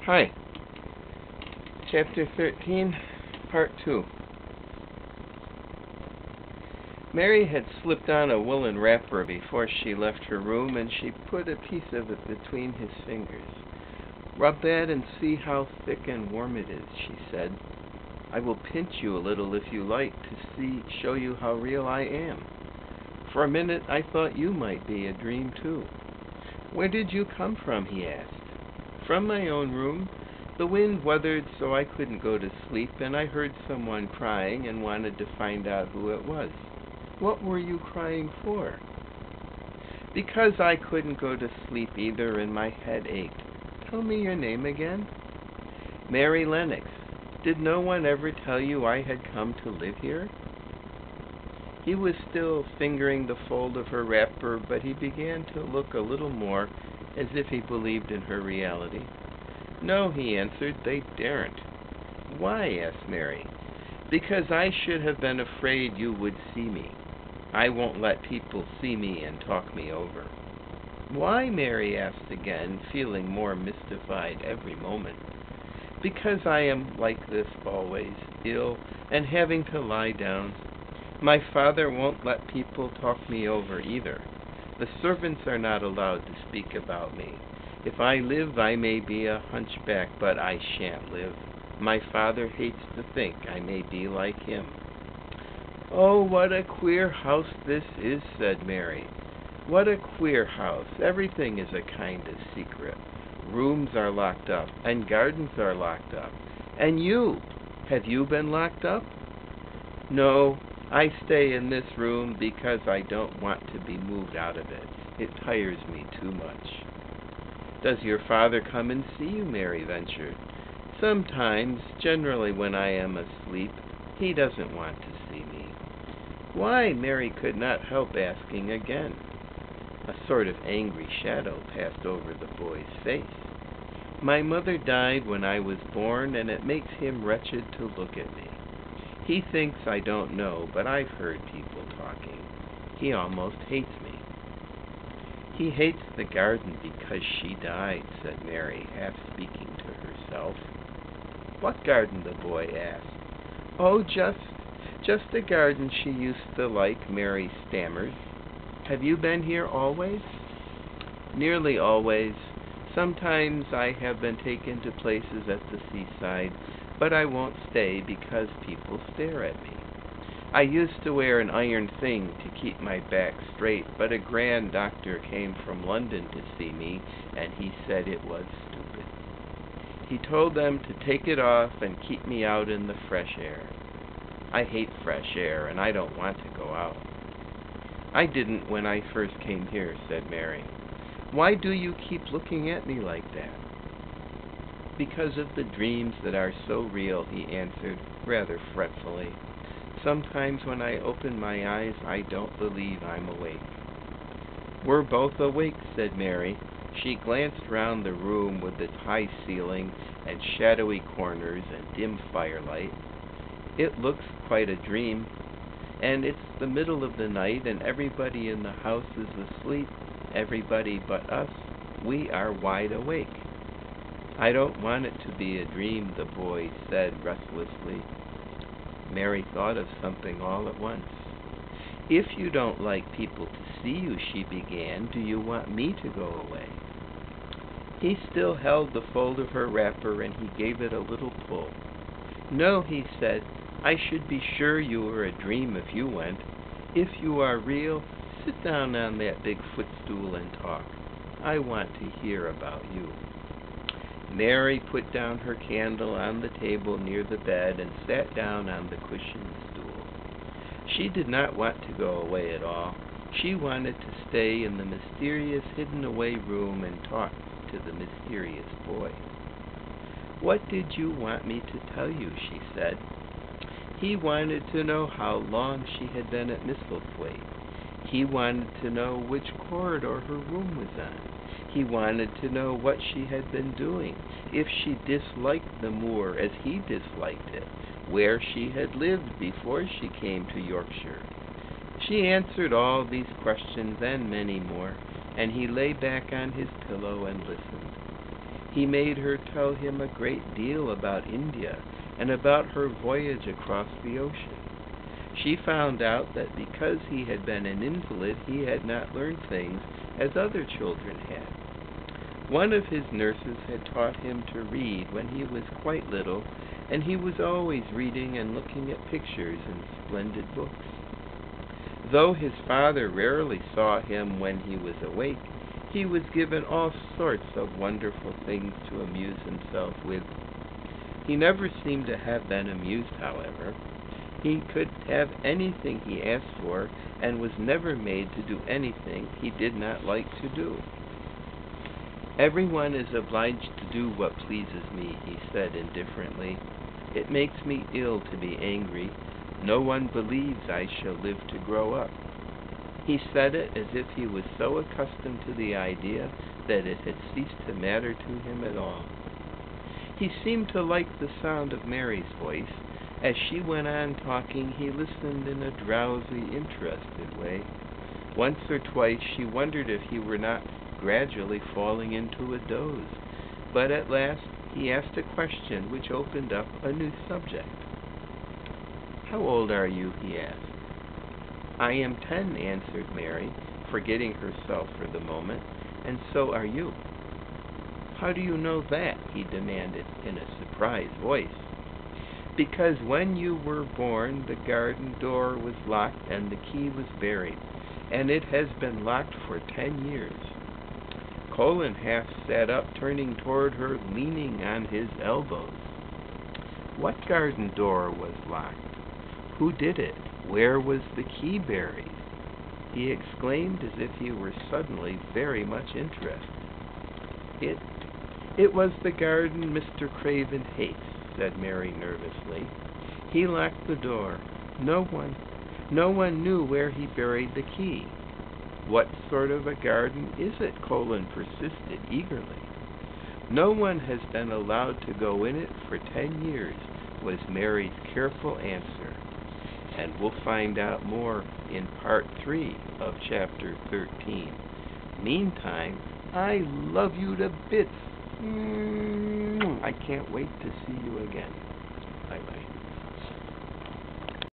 Hi, Chapter 13, Part 2. Mary had slipped on a woolen wrapper before she left her room, and she put a piece of it between his fingers. "Rub that and see how thick and warm it is," she said. "I will pinch you a little if you like to show you how real I am. For a minute I thought you might be a dream too." "Where did you come from?" he asked. "From my own room. The wind weathered so I couldn't go to sleep, and I heard someone crying and wanted to find out who it was." "What were you crying for?" "Because I couldn't go to sleep either, and my head ached." "Tell me your name again." "Mary Lennox. Did no one ever tell you I had come to live here?" He was still fingering the fold of her wrapper, but he began to look a little more as if he believed in her reality. "No," he answered, "they daren't." "Why?" asked Mary. "Because I should have been afraid you would see me. I won't let people see me and talk me over." "Why?" Mary asked again, feeling more mystified every moment. "Because I am like this always, ill and having to lie down. My father won't let people talk me over either. The servants are not allowed to speak about me. If I live, I may be a hunchback, but I shan't live. My father hates to think I may be like him." "Oh, what a queer house this is," said Mary. "What a queer house. Everything is a kind of secret. Rooms are locked up, and gardens are locked up. And have you been locked up?" "No, I stay in this room because I don't want to be moved out of it. It tires me too much." "Does your father come and see you?" Mary ventured. "Sometimes, generally when I am asleep. He doesn't want to see me." "Why?" Mary could not help asking again. A sort of angry shadow passed over the boy's face. "My mother died when I was born, and it makes him wretched to look at me. He thinks I don't know, but I've heard people talking. He almost hates me." "He hates the garden because she died," said Mary, half speaking to herself. "What garden?" the boy asked. "Oh, just a garden she used to like," Mary stammered. "Have you been here always?" "Nearly always. Sometimes I have been taken to places at the seaside, but I won't stay because people stare at me. I used to wear an iron thing to keep my back straight, but a grand doctor came from London to see me, and he said it was stupid. He told them to take it off and keep me out in the fresh air. I hate fresh air, and I don't want to go out." "I didn't when I first came here," said Mary. "Why do you keep looking at me like that?" "Because of the dreams that are so real," he answered, rather fretfully. "Sometimes when I open my eyes, I don't believe I'm awake." "We're both awake," said Mary. She glanced round the room with its high ceiling and shadowy corners and dim firelight. "It looks quite a dream. And it's the middle of the night, and everybody in the house is asleep. Everybody but us. We are wide awake." "I don't want it to be a dream," the boy said restlessly. Mary thought of something all at once. "If you don't like people to see you," she began, "do you want me to go away?" He still held the fold of her wrapper, and he gave it a little pull. "No," he said, "I should be sure you were a dream if you went. If you are real, sit down on that big footstool and talk. I want to hear about you." Mary put down her candle on the table near the bed and sat down on the cushioned stool. She did not want to go away at all. She wanted to stay in the mysterious hidden-away room and talk to the mysterious boy. "What did you want me to tell you?" she said. He wanted to know how long she had been at Misselthwaite. He wanted to know which corridor her room was on. He wanted to know what she had been doing, if she disliked the moor as he disliked it, where she had lived before she came to Yorkshire. She answered all these questions and many more, and he lay back on his pillow and listened. He made her tell him a great deal about India and about her voyage across the ocean. She found out that because he had been an invalid, he had not learned things as other children had. One of his nurses had taught him to read when he was quite little, and he was always reading and looking at pictures in splendid books. Though his father rarely saw him when he was awake, he was given all sorts of wonderful things to amuse himself with. He never seemed to have been amused, however. He could have anything he asked for, and was never made to do anything he did not like to do. "Everyone is obliged to do what pleases me," he said indifferently. "It makes me ill to be angry. No one believes I shall live to grow up." He said it as if he was so accustomed to the idea that it had ceased to matter to him at all. He seemed to like the sound of Mary's voice. As she went on talking, he listened in a drowsy, interested way. Once or twice she wondered if he were not gradually falling into a doze, but at last he asked a question which opened up a new subject. "How old are you?" he asked. "I am 10, answered Mary, forgetting herself for the moment, "and so are you." "How do you know that?" he demanded in a surprised voice. "Because when you were born the garden door was locked and the key was buried, and it has been locked for 10 years. Colin half sat up, turning toward her, leaning on his elbows. "What garden door was locked? Who did it? Where was the key buried?" he exclaimed as if he were suddenly very much interested. It was the garden Mr. Craven hates," said Mary nervously. "He locked the door. No one knew where he buried the key." "What sort of a garden is it?" Colin persisted eagerly. "No one has been allowed to go in it for 10 years, was Mary's careful answer. And we'll find out more in Part 3 of Chapter 13. Meantime, I love you to bits. I can't wait to see you again. Bye-bye.